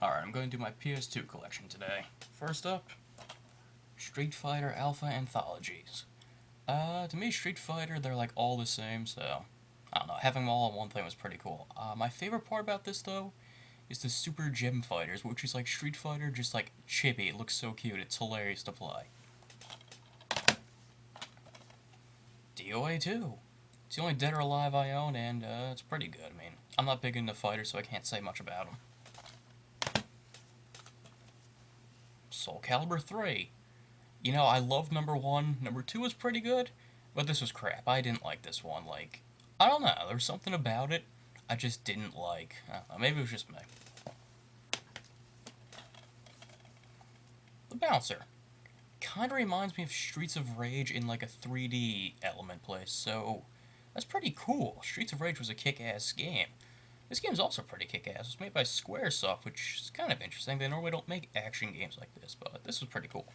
Alright, I'm going to do my PS2 collection today. First up, Street Fighter Alpha Anthologies. To me, Street Fighter, they're like all the same, so I don't know, having them all in one thing was pretty cool. My favorite part about this, though, is the Super Gem Fighters, which is like Street Fighter, just like chibi. It looks so cute, it's hilarious to play. DOA 2. It's the only dead or alive I own, and it's pretty good. I mean, I'm not big into fighters, so I can't say much about them. Soul Calibur 3. You know, I loved number 1. Number 2 was pretty good, but this was crap. I didn't like this one. Like, I don't know. There was something about it I just didn't like. I don't know, maybe it was just me. The Bouncer. Kinda reminds me of Streets of Rage in like a 3D element place, so that's pretty cool. Streets of Rage was a kick-ass game. This game's also pretty kick-ass. It was made by Squaresoft, which is kind of interesting. They normally don't make action games like this, but this was pretty cool.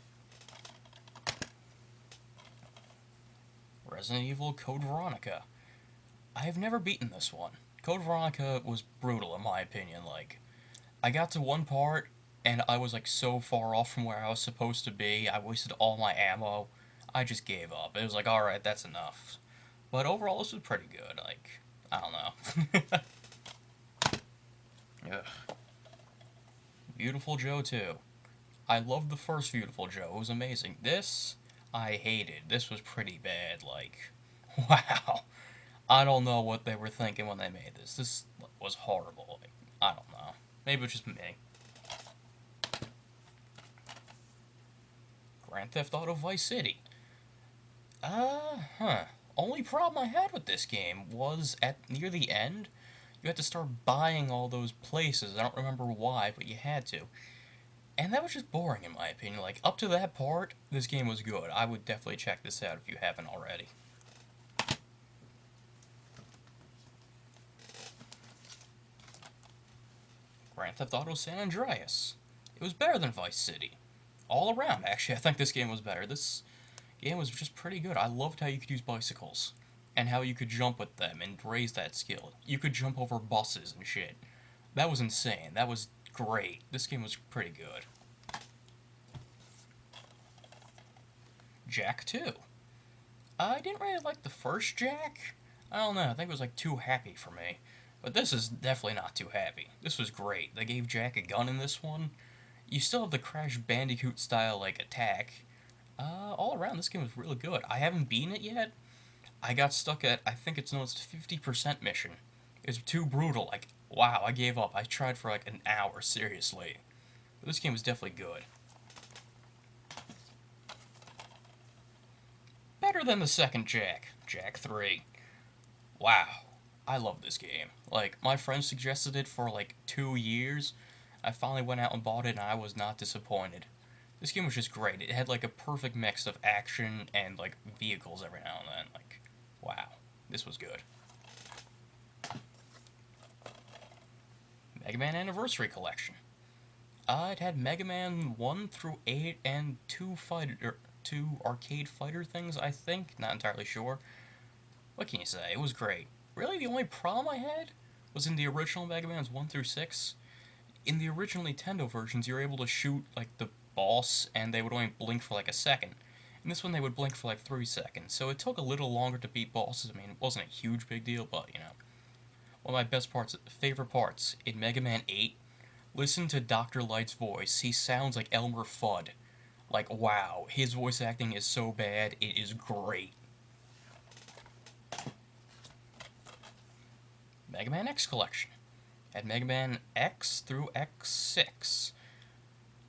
Resident Evil Code Veronica. I have never beaten this one. Code Veronica was brutal in my opinion. Like, I got to one part, and I was like so far off from where I was supposed to be. I wasted all my ammo. I just gave up. It was like, alright, that's enough. But overall, this was pretty good. Like, I don't know. Ugh. Beautiful Joe 2. I loved the first Beautiful Joe. It was amazing. This, I hated. This was pretty bad. Like, wow. I don't know what they were thinking when they made this. This was horrible. Like, I don't know. Maybe it's just me. Grand Theft Auto Vice City. Only problem I had with this game was near the end, you had to start buying all those places. I don't remember why, but you had to. And that was just boring in my opinion. Like, up to that part, this game was good. I would definitely check this out if you haven't already. Grand Theft Auto San Andreas. It was better than Vice City. All around, actually, I think this game was better. This game was just pretty good. I loved how you could use bicycles, and how you could jump with them and raise that skill. You could jump over buses and shit. That was insane. That was great. This game was pretty good. Jak 2. I didn't really like the first Jak. I don't know, I think it was like too happy for me. But this is definitely not too happy. This was great. They gave Jak a gun in this one. You still have the Crash Bandicoot style, like, attack. All around, this game was really good. I haven't beaten it yet. I got stuck at, I think it's known as the 50% mission. It was too brutal. Like, wow, I gave up. I tried for like an hour, seriously. But this game was definitely good. Better than the second Jak. Jak 3. Wow. I love this game. Like, my friend suggested it for like 2 years. I finally went out and bought it, and I was not disappointed. This game was just great. It had like a perfect mix of action and like vehicles every now and then. Like, wow, this was good. Mega Man Anniversary Collection. It had Mega Man 1 through 8 and two arcade fighter things, I think. Not entirely sure. What can you say? It was great. Really, the only problem I had was in the original Mega Man's 1 through 6. In the original Nintendo versions, you were able to shoot like the boss, and they would only blink for like a second. In this one, they would blink for like 3 seconds, so it took a little longer to beat bosses. I mean, it wasn't a huge big deal, but, you know. One of my favorite parts, in Mega Man 8, listen to Dr. Light's voice. He sounds like Elmer Fudd. Like, wow, his voice acting is so bad, it is great. Mega Man X Collection. At Mega Man X through X6.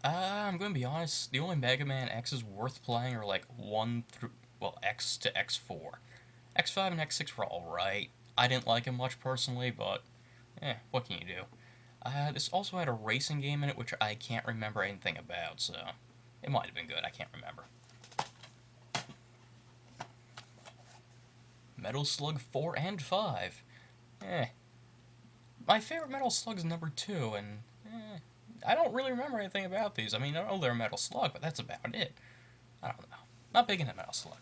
I'm going to be honest, the only Mega Man X's worth playing are like 1 through, well, X to X4. X5 and X6 were alright. I didn't like them much personally, but, what can you do? This also had a racing game in it, which I can't remember anything about, so it might have been good, I can't remember. Metal Slug 4 and 5. My favorite Metal Slug is number 2, and, I don't really remember anything about these. I mean, I know they're Metal Slug, but that's about it. I don't know. Not big into Metal Slug.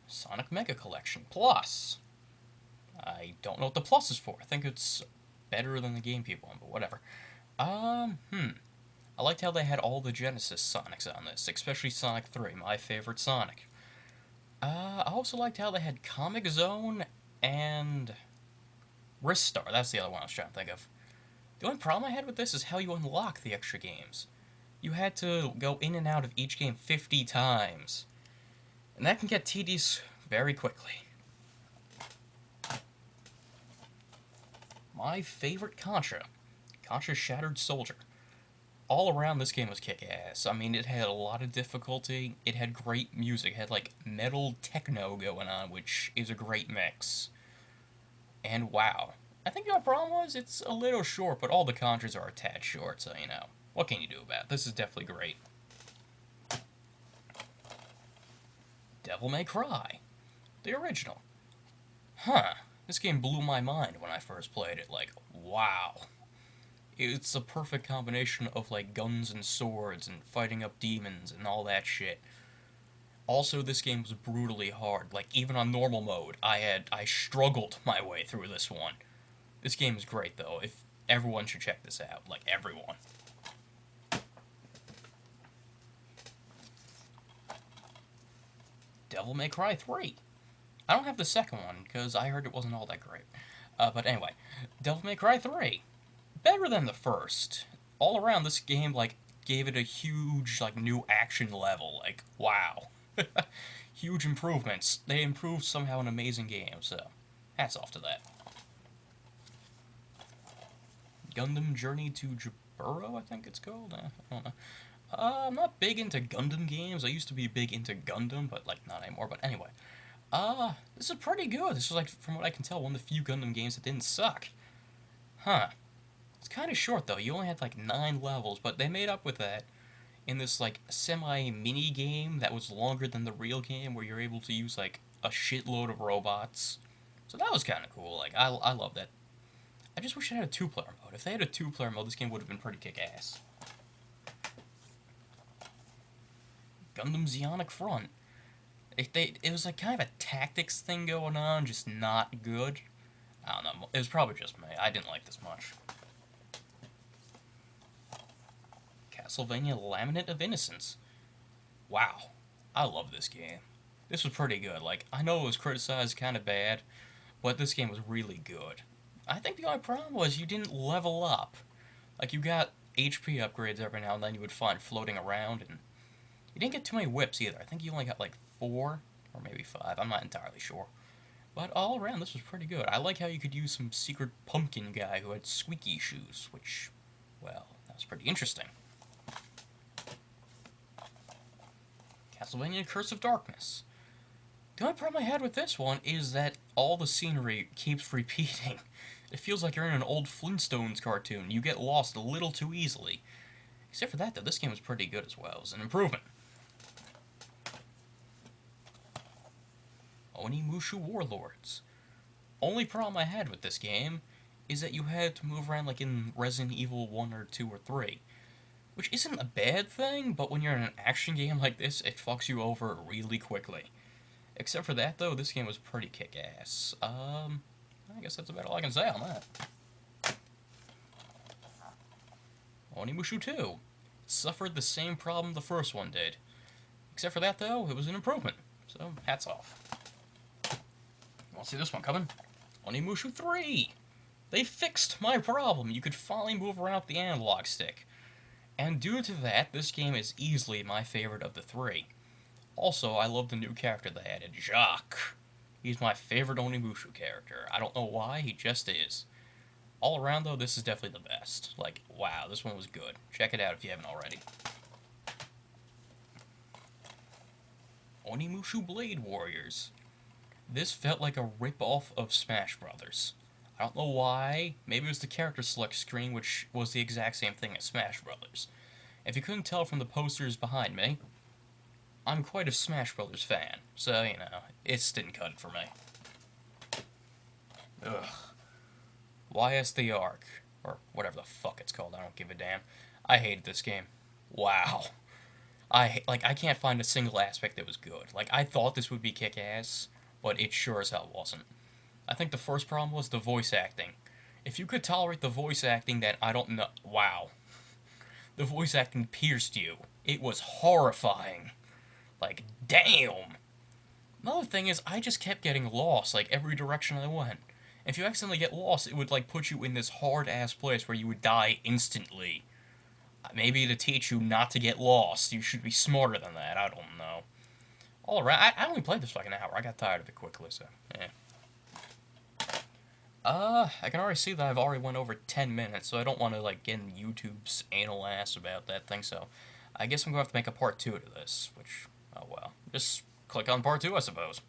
Sonic Mega Collection Plus. I don't know what the plus is for. I think it's better than the GameCube one, but whatever. I liked how they had all the Genesis Sonics on this, especially Sonic 3, my favorite Sonic. I also liked how they had Comic Zone and Ristar. That's the other one I was trying to think of. The only problem I had with this is how you unlock the extra games. You had to go in and out of each game 50 times. And that can get tedious very quickly. My favorite Contra. Contra Shattered Soldier. All around, this game was kick-ass. I mean, it had a lot of difficulty. It had great music. It had, like, metal techno going on, which is a great mix. And wow. I think the only problem was it's a little short, but all the Contras are a tad short, so, you know. What can you do about it? This is definitely great. Devil May Cry. The original. Huh. This game blew my mind when I first played it. Like, wow. It's a perfect combination of, like, guns and swords and fighting up demons and all that shit. Also, this game was brutally hard. Like, even on normal mode, I struggled my way through this one. This game is great, though. Everyone should check this out. Like, everyone. Devil May Cry 3. I don't have the second one, because I heard it wasn't all that great. But anyway, Devil May Cry 3. Better than the first. All around, this game, like, gave it a huge, like, new action level. Like, wow. Huge improvements. They improved somehow an amazing game, so hats off to that. Gundam Journey to Jaburo, I think it's called? I don't know. I'm not big into Gundam games. I used to be big into Gundam, but, like, not anymore. But anyway. This is pretty good. This is, like, from what I can tell, one of the few Gundam games that didn't suck. Huh. It's kind of short, though. You only had, like, 9 levels, but they made up with that in this, like, semi-mini game that was longer than the real game, where you're able to use, like, a shitload of robots. So that was kind of cool. Like, I love that. I just wish it had a 2-player mode. If they had a 2-player mode, this game would have been pretty kick-ass. Gundam Zeonic Front. It was like kind of a tactics thing going on, just not good. I don't know. It was probably just me. I didn't like this much. Castlevania Laminate of Innocence. Wow. I love this game. This was pretty good. Like, I know it was criticized kind of bad, but this game was really good. I think the only problem was you didn't level up. Like, you got HP upgrades every now and then you would find floating around, and you didn't get too many whips either. I think you only got, like, 4, or maybe 5. I'm not entirely sure. But all around, this was pretty good. I like how you could use some secret pumpkin guy who had squeaky shoes, which, well, that was pretty interesting. Castlevania Curse of Darkness. The only problem I had with this one is that all the scenery keeps repeating. It feels like you're in an old Flintstones cartoon. You get lost a little too easily. Except for that, though, this game was pretty good as well. It was an improvement. Onimusha Warlords. Only problem I had with this game is that you had to move around like in Resident Evil 1 or 2 or 3. Which isn't a bad thing, but when you're in an action game like this, it fucks you over really quickly. Except for that, though, this game was pretty kick-ass. I guess that's about all I can say on that. Onimusha 2. It suffered the same problem the first one did. Except for that, though, it was an improvement. So, hats off. You want to see this one coming? Onimusha 3! They fixed my problem. You could finally move around with the analog stick. And due to that, this game is easily my favorite of the 3. Also, I love the new character they added, Jacques. He's my favorite Onimusha character. I don't know why, he just is. All around, though, this is definitely the best. Like, wow, this one was good. Check it out if you haven't already. Onimusha Blade Warriors. This felt like a rip-off of Smash Brothers. I don't know why. Maybe it was the character select screen, which was the exact same thing as Smash Brothers. If you couldn't tell from the posters behind me, I'm quite a Smash Brothers fan, so, you know, it just didn't cut it for me. Ugh. YS the Ark, or whatever the fuck it's called, I don't give a damn. I hated this game. Wow. I can't find a single aspect that was good. Like, I thought this would be kick-ass, but it sure as hell wasn't. I think the first problem was the voice acting. If you could tolerate the voice acting, then I don't know. Wow. The voice acting pierced you. It was horrifying. Like, damn. Another thing is, I just kept getting lost, like, every direction I went. If you accidentally get lost, it would, like, put you in this hard-ass place where you would die instantly. Maybe to teach you not to get lost. You should be smarter than that. I don't know. All right, I only played this for like an hour. I got tired of it quickly, so yeah. I can already see that I've already went over 10 minutes, so I don't want to like get in YouTube's anal ass about that thing. So I guess I'm gonna have to make a part 2 to this. Which, oh well, just click on part 2, I suppose.